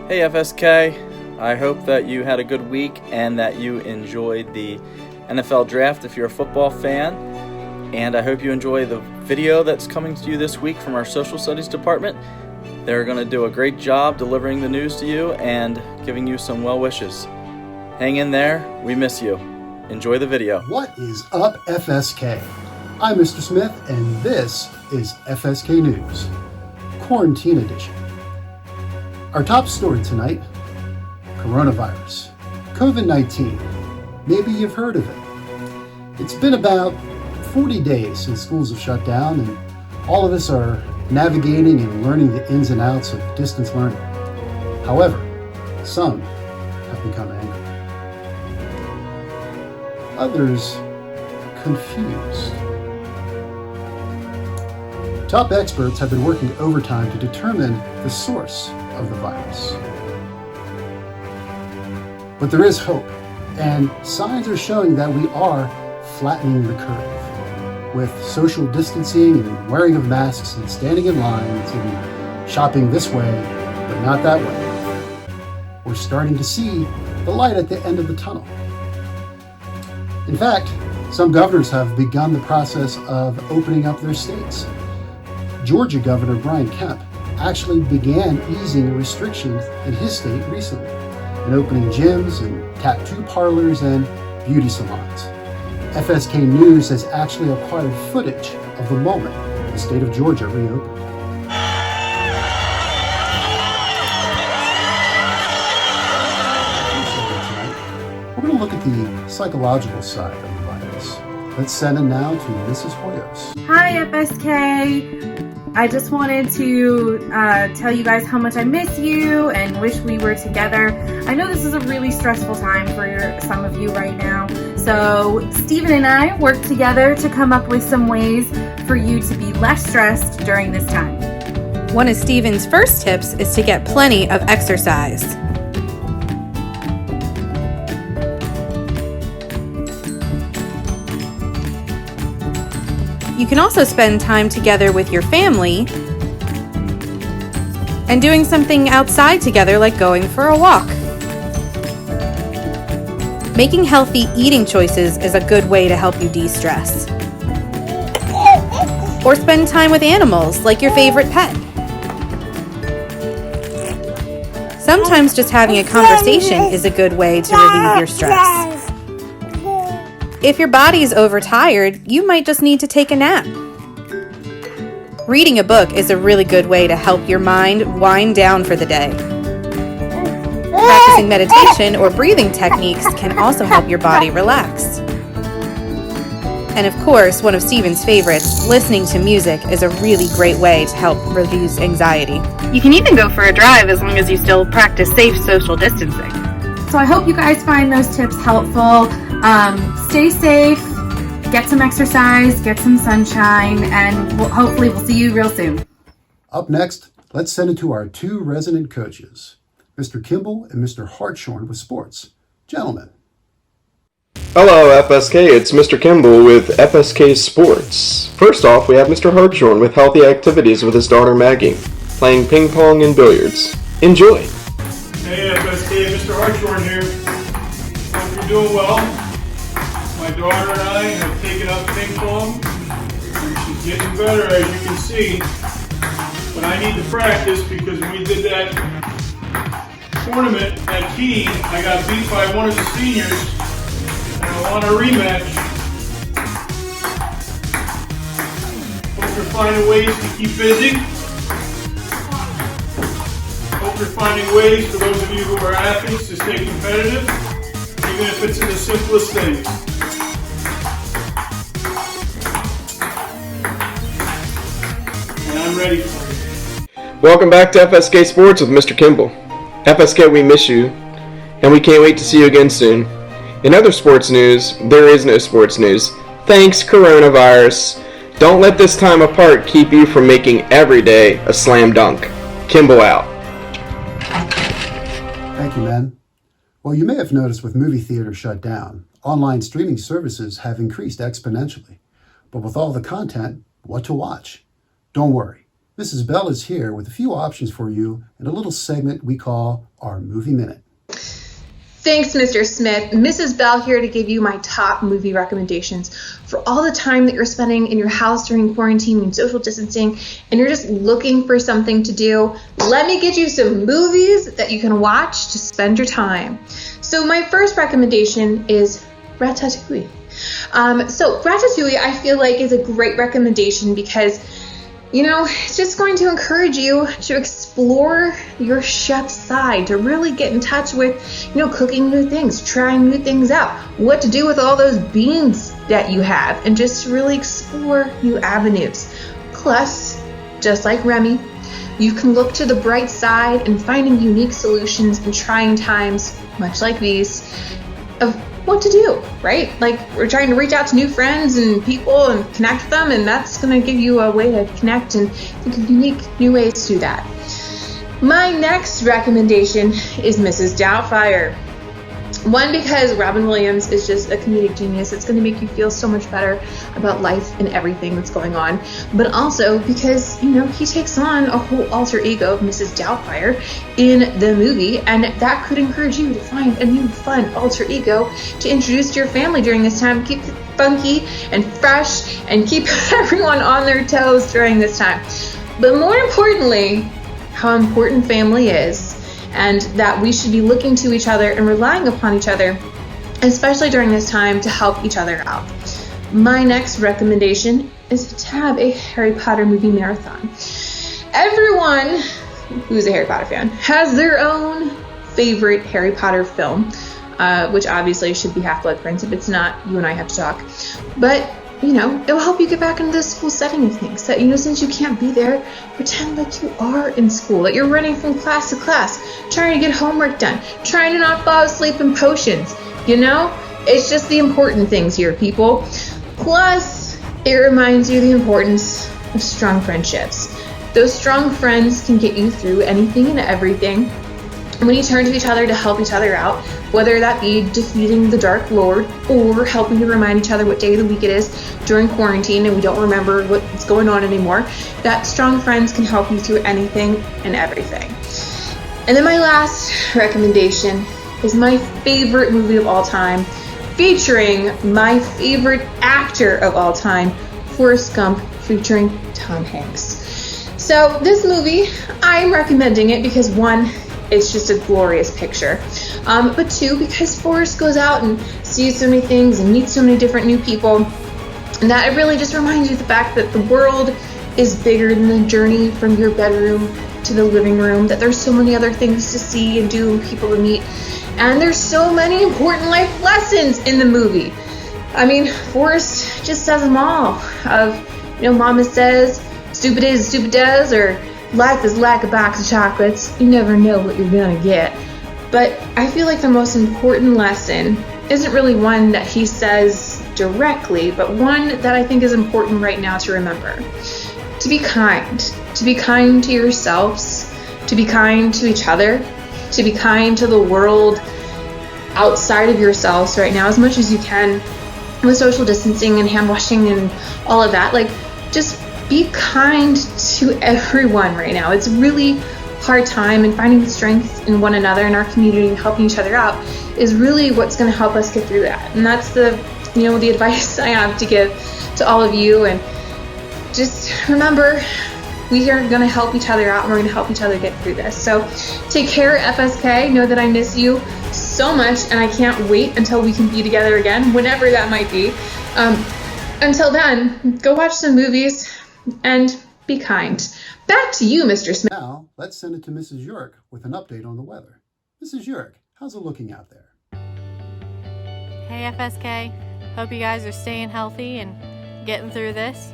Hey FSK, I hope that you had a good week and that you enjoyed the NFL draft if you're a football fan. And I hope you enjoy the video that's coming to you this week from our Social Studies department. They're going to do a great job delivering the news to you and giving you some well wishes. Hang in there, we miss you. Enjoy the video. What is up, FSK? I'm Mr. Smith, and this is FSK News, Quarantine Edition. Our top story tonight, coronavirus, COVID-19. Maybe you've heard of it. It's been about 40 days since schools have shut down, and all of us are navigating and learning the ins and outs of distance learning. However, some have become angry. Others are confused. Top experts have been working overtime to determine the source of the virus. But there is hope, and signs are showing that we are flattening the curve. With social distancing and wearing of masks and standing in lines and shopping this way, but not that way, we're starting to see the light at the end of the tunnel. In fact, some governors have begun the process of opening up their states. Georgia Governor Brian Kemp actually began easing restrictions in his state recently and opening gyms and tattoo parlors and beauty salons. FSK News has actually acquired footage of the moment the state of Georgia reopened. We're going to look at the psychological side of the virus. Let's send it now to Mrs. Hoyos. Hi FSK! I just wanted to tell you guys how much I miss you and wish we were together. I know this is a really stressful time for some of you right now. So Stephen and I worked together to come up with some ways for you to be less stressed during this time. One of Stephen's first tips is to get plenty of exercise. You can also spend time together with your family and doing something outside together like going for a walk. Making healthy eating choices is a good way to help you de-stress. Or spend time with animals like your favorite pet. Sometimes just having a conversation is a good way to relieve your stress. If your body's overtired, you might just need to take a nap. Reading a book is a really good way to help your mind wind down for the day. Practicing meditation or breathing techniques can also help your body relax. And of course, one of Stephen's favorites, listening to music is a really great way to help reduce anxiety. You can even go for a drive as long as you still practice safe social distancing. So I hope you guys find those tips helpful. Stay safe, get some exercise, get some sunshine, and hopefully we'll see you real soon. Up next, let's send it to our two resident coaches, Mr. Kimball and Mr. Hartshorn with sports. Gentlemen. Hello FSK, it's Mr. Kimball with FSK Sports. First off, we have Mr. Hartshorn with healthy activities with his daughter Maggie, playing ping pong and billiards. Enjoy! Hey FSK, Mr. Hartshorn here. Hope you're doing well. My daughter and I have taken up ping pong, and she's getting better as you can see. But I need to practice because when we did that tournament at Key, I got beat by one of the seniors, and I want a rematch. Hope you're finding ways to keep busy. Hope you're finding ways, for those of you who are athletes, to stay competitive, even if it's in the simplest things. And I'm ready for it. Welcome back to FSK Sports with Mr. Kimball. FSK, we miss you, and we can't wait to see you again soon. In other sports news, there is no sports news. Thanks, coronavirus. Don't let this time apart keep you from making every day a slam dunk. Kimball out. Thank you, man. Well, you may have noticed with movie theaters shut down, online streaming services have increased exponentially. But with all the content, what to watch? Don't worry. Mrs. Bell is here with a few options for you in a little segment we call our Movie Minute. Thanks, Mr. Smith. Mrs. Bell here to give you my top movie recommendations for all the time that you're spending in your house during quarantine and social distancing, and you're just looking for something to do. Let me get you some movies that you can watch to spend your time. So my first recommendation is Ratatouille. So Ratatouille, I feel like, is a great recommendation because it's just going to encourage you to explore your chef side, to really get in touch with, cooking new things, trying new things out, what to do with all those beans that you have, and just to really explore new avenues. Plus, just like Remy, you can look to the bright side and finding unique solutions in trying times, much like these, of what to do, right? Like, we're trying to reach out to new friends and people and connect with them, and that's going to give you a way to connect and think of unique new ways to do that. My next recommendation is Mrs. Doubtfire. One, because Robin Williams is just a comedic genius. It's going to make you feel so much better about life and everything that's going on. But also because, he takes on a whole alter ego of Mrs. Doubtfire in the movie, and that could encourage you to find a new fun alter ego to introduce to your family during this time. Keep it funky and fresh and keep everyone on their toes during this time. But more importantly, how important family is, and that we should be looking to each other and relying upon each other, especially during this time, to help each other out. My next recommendation is to have a Harry Potter movie marathon. Everyone who's a Harry Potter fan has their own favorite Harry Potter film, which obviously should be Half-Blood Prince. If it's not, you and I have to talk. But it will help you get back into the school setting of things. That, since you can't be there, pretend like you are in school, that you're running from class to class, trying to get homework done, trying to not fall asleep in potions. It's just the important things here, people. Plus, it reminds you the importance of strong friendships. Those strong friends can get you through anything and everything. When you turn to each other to help each other out, whether that be defeating the Dark Lord or helping to remind each other what day of the week it is during quarantine and we don't remember what's going on anymore, that strong friends can help you through anything and everything. And then my last recommendation is my favorite movie of all time, featuring my favorite actor of all time, Forrest Gump, featuring Tom Hanks. So this movie, I'm recommending it because one, it's just a glorious picture. But two, because Forrest goes out and sees so many things and meets so many different new people, and that it really just reminds you of the fact that the world is bigger than the journey from your bedroom to the living room, that there's so many other things to see and do and people to meet, and there's so many important life lessons in the movie. I mean, Forrest just says them all of, Mama says, stupid is, stupid does, or life is like a box of chocolates. You never know what you're gonna get. But I feel like the most important lesson isn't really one that he says directly, but one that I think is important right now to remember. To be kind. To be kind to yourselves. To be kind to each other. To be kind to the world outside of yourselves right now as much as you can, with social distancing and hand washing and all of that. Like, just be kind to everyone right now. It's a really hard time, and finding the strength in one another in our community and helping each other out is really what's going to help us get through that. And that's the advice I have to give to all of you. And just remember, we are going to help each other out, and we're going to help each other get through this. So take care, FSK. Know that I miss you so much, and I can't wait until we can be together again, whenever that might be. Until then, go watch some movies and be kind. Back to you, Mr. Smith. Now, let's send it to Mrs. York with an update on the weather. Mrs. York, how's it looking out there? Hey FSK, hope you guys are staying healthy and getting through this.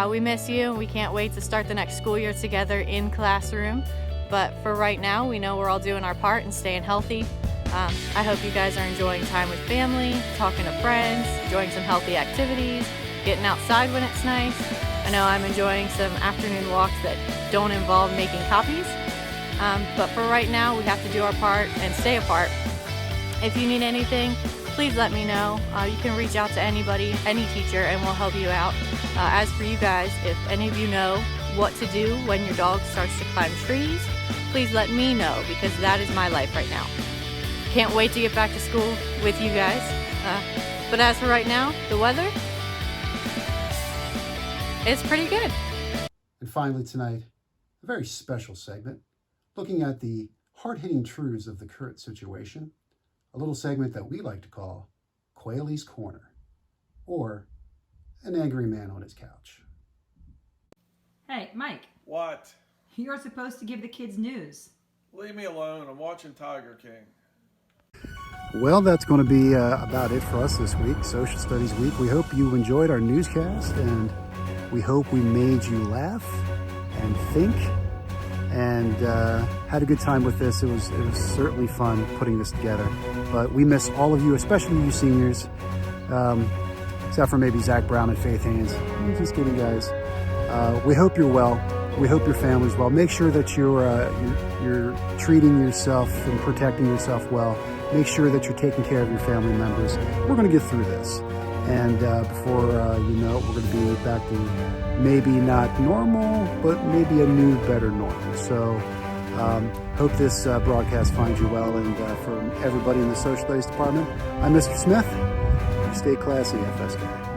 We miss you, and we can't wait to start the next school year together in classroom. But for right now, we know we're all doing our part and staying healthy. I hope you guys are enjoying time with family, talking to friends, doing some healthy activities, getting outside when it's nice. I know I'm enjoying some afternoon walks that don't involve making copies. But for right now, we have to do our part and stay apart. If you need anything, please let me know. You can reach out to anybody, any teacher, and we'll help you out. As for you guys, if any of you know what to do when your dog starts to climb trees, please let me know, because that is my life right now. Can't wait to get back to school with you guys. But as for right now, the weather, it's pretty good. And finally tonight, a very special segment, looking at the hard-hitting truths of the current situation, a little segment that we like to call Quayle's Corner, or an angry man on his couch. Hey, Mike, What? you're supposed to give the kids news. Leave me alone. I'm watching Tiger King. Well, that's going to be about it for us this week, Social Studies Week. We hope you enjoyed our newscast, and we hope we made you laugh and think and had a good time with this. It was certainly fun putting this together. But we miss all of you, especially you seniors, except for maybe Zach Brown and Faith Haynes. I'm just kidding, guys. We hope you're well. We hope your family's well. Make sure that you're treating yourself and protecting yourself well. Make sure that you're taking care of your family members. We're going to get through this. And before you know it, we're going to be back to maybe not normal, but maybe a new, better normal. So hope this broadcast finds you well. And from everybody in the Social Studies Department, I'm Mr. Smith. Stay classy, FSK.